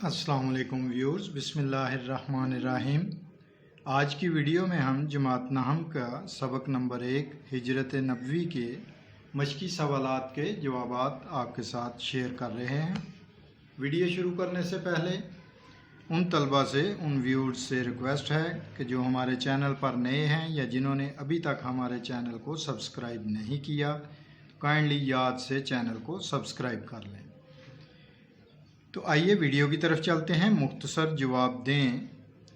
السلام علیکم ویورز، بسم اللہ الرحمن الرحیم۔ آج کی ویڈیو میں ہم جماعت نہم کا سبق نمبر 1 ہجرت نبوی کے مشقی سوالات کے جوابات آپ کے ساتھ شیئر کر رہے ہیں۔ ویڈیو شروع کرنے سے پہلے ان طلبہ سے، ان ویورز سے ریکویسٹ ہے کہ جو ہمارے چینل پر نئے ہیں یا جنہوں نے ابھی تک ہمارے چینل کو سبسکرائب نہیں کیا، کائنڈلی یاد سے چینل کو سبسکرائب کر لیں۔ تو آئیے ویڈیو کی طرف چلتے ہیں۔ مختصر جواب دیں۔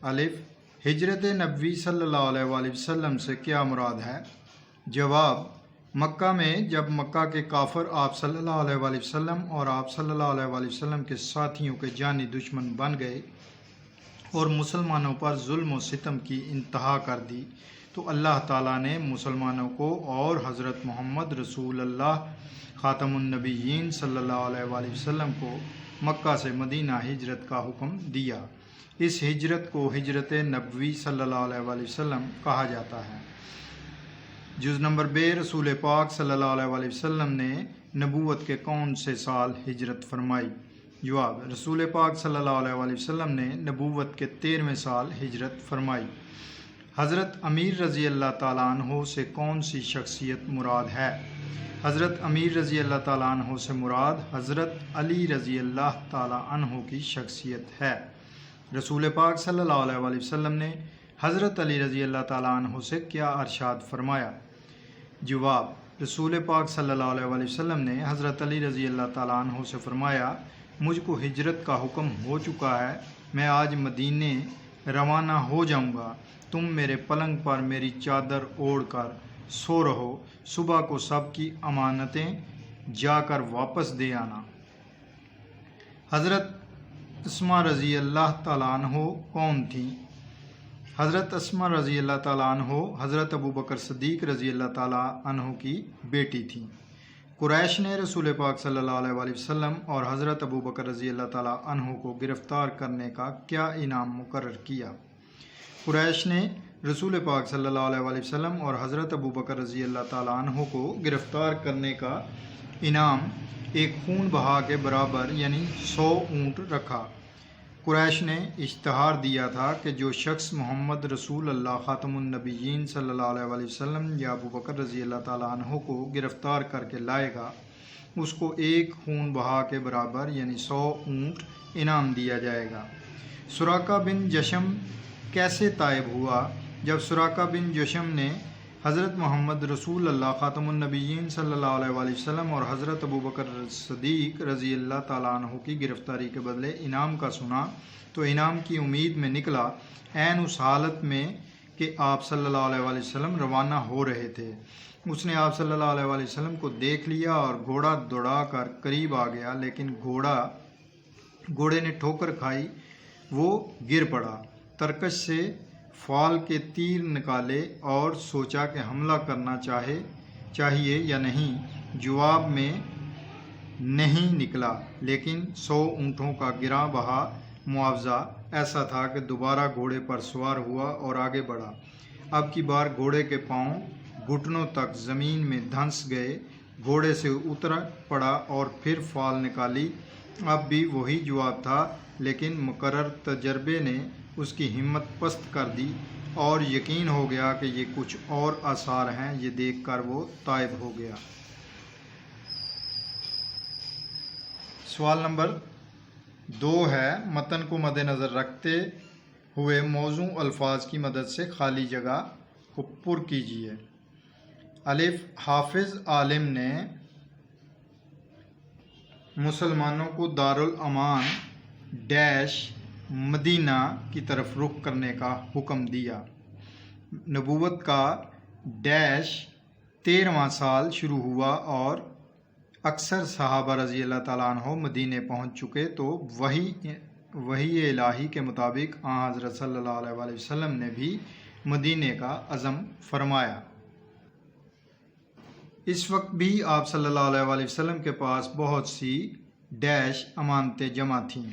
الف، ہجرت نبوی صلی اللہ علیہ وآلہ وسلم سے کیا مراد ہے؟ جواب، مکہ میں جب مکہ کے کافر آپ صلی اللہ علیہ وآلہ وسلم اور آپ صلی اللہ علیہ وآلہ وسلم کے ساتھیوں کے جانی دشمن بن گئے اور مسلمانوں پر ظلم و ستم کی انتہا کر دی، تو اللہ تعالیٰ نے مسلمانوں کو اور حضرت محمد رسول اللہ خاتم النبیین صلی اللہ علیہ وآلہ وسلم کو مکہ سے مدینہ ہجرت کا حکم دیا۔ اس ہجرت کو ہجرت نبوی صلی اللہ علیہ وآلہ وسلم کہا جاتا ہے۔ جز نمبر ب، رسول پاک صلی اللہ علیہ وآلہ وسلم نے نبوت کے کون سے سال ہجرت فرمائی؟ جواب، رسول پاک صلی اللہ علیہ وآلہ وسلم نے نبوت کے 13ویں سال ہجرت فرمائی۔ حضرت امیر رضی اللہ تعالیٰ عنہ سے کون سی شخصیت مراد ہے؟ حضرت امیر رضی اللہ تعالیٰ عنہ سے مراد حضرت علی رضی اللہ تعالیٰ عنہ کی شخصیت ہے۔ رسول پاک صلی اللہ علیہ وآلہ وسلم نے حضرت علی رضی اللہ تعالیٰ عنہ سے کیا ارشاد فرمایا؟ جواب، رسول پاک صلی اللہ علیہ وآلہ وسلم نے حضرت علی رضی اللہ تعالیٰ عنہ سے فرمایا، مجھ کو ہجرت کا حکم ہو چکا ہے، میں آج مدینے روانہ ہو جاؤں گا، تم میرے پلنگ پر میری چادر اوڑھ کر سو رہو، صبح کو سب کی امانتیں جا کر واپس دے آنا۔ حضرت اسماء رضی اللہ تعالیٰ عنہ کون تھیں؟ حضرت اسماء رضی اللہ تعالیٰ عنہ حضرت ابوبکر صدیق رضی اللہ تعالیٰ عنہ کی بیٹی تھیں۔ قریش نے رسول پاک صلی اللہ علیہ وآلہ وسلم اور حضرت ابوبکر رضی اللہ تعالیٰ عنہ کو گرفتار کرنے کا کیا انعام مقرر کیا؟ قریش نے رسول پاک صلی اللہ علیہ وآلہ وسلم اور حضرت ابوبکر رضی اللہ تعالیٰ عنہ کو گرفتار کرنے کا انعام ایک خون بہا کے برابر یعنی 100 اونٹ رکھا۔ قریش نے اشتہار دیا تھا کہ جو شخص محمد رسول اللہ خاتم النبیین صلی اللہ علیہ وآلہ وسلم یا ابوبکر رضی اللہ تعالیٰ عنہ کو گرفتار کر کے لائے گا، اس کو ایک خون بہا کے برابر یعنی 100 اونٹ انعام دیا جائے گا۔ سراقہ بن جشم کیسے طائب ہوا؟ جب سراقہ بن جشم نے حضرت محمد رسول اللہ خاتم النبیین صلی اللہ علیہ وآلہ وسلم اور حضرت ابوبکر صدیق رضی اللہ تعالیٰ عنہ کی گرفتاری کے بدلے انعام کا سنا، تو انعام کی امید میں نکلا، عین اس حالت میں کہ آپ صلی اللہ علیہ وآلہ وسلم روانہ ہو رہے تھے۔ اس نے آپ صلی اللہ علیہ وآلہ وسلم کو دیکھ لیا اور گھوڑا دوڑا کر قریب آ گیا، لیکن گھوڑے نے ٹھوکر کھائی، وہ گر پڑا۔ ترکش سے فال کے تیر نکالے اور سوچا کہ حملہ کرنا چاہیے یا نہیں۔ جواب میں نہیں نکلا، لیکن 100 اونٹوں کا گراں بہا معاوضہ ایسا تھا کہ دوبارہ گھوڑے پر سوار ہوا اور آگے بڑھا۔ اب کی بار گھوڑے کے پاؤں گھٹنوں تک زمین میں دھنس گئے، گھوڑے سے اتر پڑا اور پھر فال نکالی۔ اب بھی وہی جواب تھا، لیکن مقرر تجربے نے اس کی ہمت پست کر دی اور یقین ہو گیا کہ یہ کچھ اور آثار ہیں۔ یہ دیکھ کر وہ طائب ہو گیا۔ سوال نمبر 2 ہے، متن کو مد نظر رکھتے ہوئے موزوں الفاظ کی مدد سے خالی جگہ کو پر کیجیے۔ الف، حافظ عالم نے مسلمانوں کو دارالامان ڈیش مدینہ کی طرف رخ کرنے کا حکم دیا۔ نبوت کا ڈیش 13واں سال شروع ہوا اور اکثر صحابہ رضی اللہ تعالیٰ عنہ مدینے پہنچ چکے، تو وحی الہی کے مطابق آن حضرت صلی اللہ علیہ وآلہ وسلم نے بھی مدینے کا عزم فرمایا۔ اس وقت بھی آپ صلی اللہ علیہ وآلہ وسلم کے پاس بہت سی ڈیش امانتیں جمع تھیں۔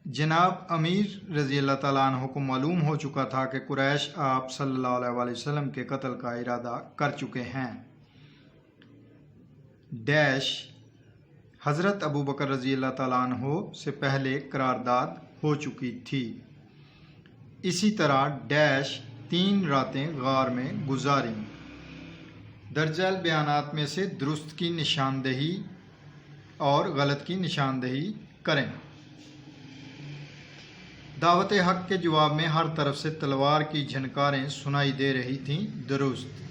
جناب امیر رضی اللہ تعالیٰ عنہ کو معلوم ہو چکا تھا کہ قریش آپ صلی اللہ علیہ وآلہ وسلم کے قتل کا ارادہ کر چکے ہیں۔ ڈیش حضرت ابو بکر رضی اللہ تعالیٰ عنہ سے پہلے قرارداد ہو چکی تھی۔ اسی طرح 3 راتیں غار میں گزاریں۔ درج ذیل بیانات میں سے درست کی نشاندہی اور غلط کی نشاندہی کریں۔ دعوت حق کے جواب میں ہر طرف سے تلوار کی جھنکاریں سنائی دے رہی تھیں، درست۔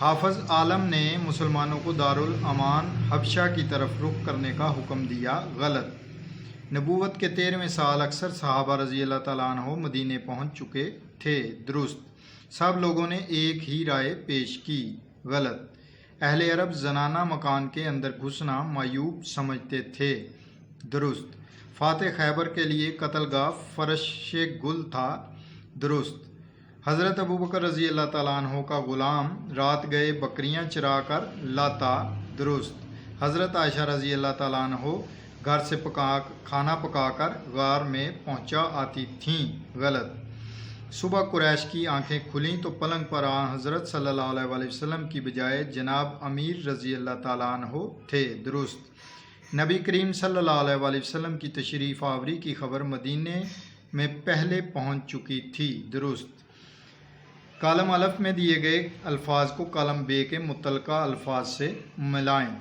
حافظ عالم نے مسلمانوں کو دارالامان حبشہ کی طرف رخ کرنے کا حکم دیا، غلط۔ نبوت کے 13ویں سال اکثر صحابہ رضی اللہ تعالیٰ عنہ مدینے پہنچ چکے تھے، درست۔ سب لوگوں نے ایک ہی رائے پیش کی، غلط۔ اہل عرب زنانہ مکان کے اندر گھسنا معیوب سمجھتے تھے، درست۔ فاتح خیبر کے لیے قتل گاہ فرش گل تھا، درست۔ حضرت ابو بکر رضی اللہ تعالیٰ عنہ کا غلام رات گئے بکریاں چرا کر لاتا، درست۔ حضرت عائشہ رضی اللہ تعالیٰ عنہ گھر سے کھانا پکا کر غار میں پہنچا آتی تھیں، غلط۔ صبح قریش کی آنکھیں کھلیں تو پلنگ پر حضرت صلی اللہ علیہ وآلہ وسلم کی بجائے جناب امیر رضی اللہ تعالیٰ عنہ تھے، درست۔ نبی کریم صلی اللہ علیہ وآلہ وسلم کی تشریف آوری کی خبر مدینے میں پہلے پہنچ چکی تھی، درست۔ کالم الف میں دیے گئے الفاظ کو کالم بے کے متعلقہ الفاظ سے ملائیں۔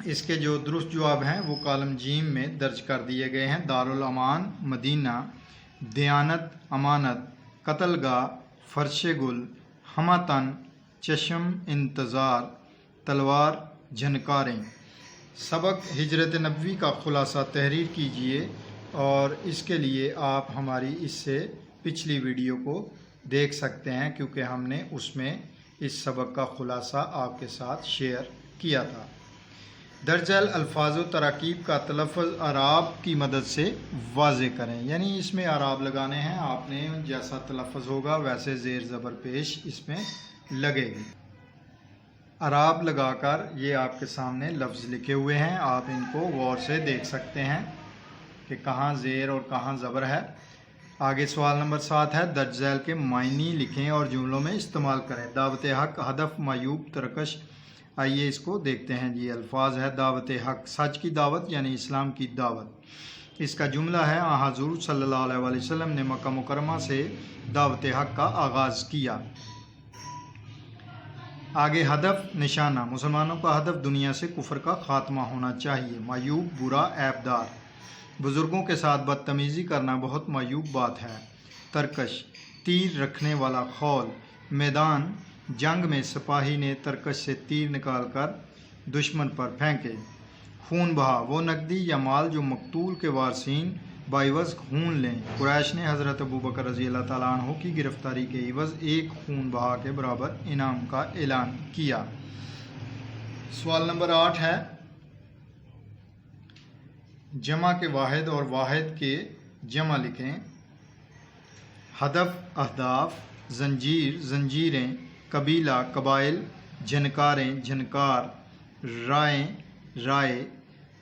اس کے جو درست جواب ہیں وہ کالم جیم میں درج کر دیے گئے ہیں۔ دارالامان مدینہ، دیانت امانت، قتل گاہ فرش گل، ہمتن چشم انتظار، تلوار جھنکاریں۔ سبق ہجرت نبوی کا خلاصہ تحریر کیجئے اور اس کے لیے آپ ہماری اس سے پچھلی ویڈیو کو دیکھ سکتے ہیں، کیونکہ ہم نے اس میں اس سبق کا خلاصہ آپ کے ساتھ شیئر کیا تھا۔ درج ذیل الفاظ و تراکیب کا تلفظ اعراب کی مدد سے واضح کریں، یعنی اس میں اعراب لگانے ہیں، آپ نے جیسا تلفظ ہوگا ویسے زیر زبر پیش اس میں لگے گی۔ اعراب لگا کر یہ آپ کے سامنے لفظ لکھے ہوئے ہیں، آپ ان کو غور سے دیکھ سکتے ہیں کہ کہاں زیر اور کہاں زبر ہے۔ آگے سوال نمبر 7 ہے، درج ذیل کے معنی لکھیں اور جملوں میں استعمال کریں۔ دعوت حق، ہدف، معیوب، ترکش۔ آئیے اس کو دیکھتے ہیں جی۔ الفاظ ہے دعوت حق، سچ کی دعوت یعنی اسلام کی دعوت۔ اس کا جملہ ہے حضور صلی اللہ علیہ وآلہ وسلم نے مکہ مکرمہ سے دعوت حق کا آغاز کیا۔ آگے ہدف، نشانہ، مسلمانوں کا ہدف دنیا سے کفر کا خاتمہ ہونا چاہیے۔ معیوب، برا، عیب دار، بزرگوں کے ساتھ بدتمیزی کرنا بہت معیوب بات ہے۔ ترکش، تیر رکھنے والا خول۔ میدان جنگ میں سپاہی نے ترکش سے تیر نکال کر دشمن پر پھینکے۔ خون بہا، وہ نقدی یا مال جو مقتول کے وارثین بعوض خون لیں۔ قریش نے حضرت ابو بکر رضی اللہ تعالیٰ عنہ کی گرفتاری کے عوض 1 خون بہا کے برابر انعام کا اعلان کیا۔ سوال نمبر 8 ہے، جمع کے واحد اور واحد کے جمع لکھیں۔ ہدف، اہداف، زنجیر، زنجیریں، قبیلہ، قبائل، جھنکاریں، جھنکار، رائیں، رائے۔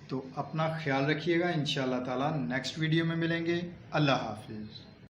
تو اپنا خیال رکھیے گا، انشاءاللہ تعالی نیکسٹ ویڈیو میں ملیں گے۔ اللہ حافظ۔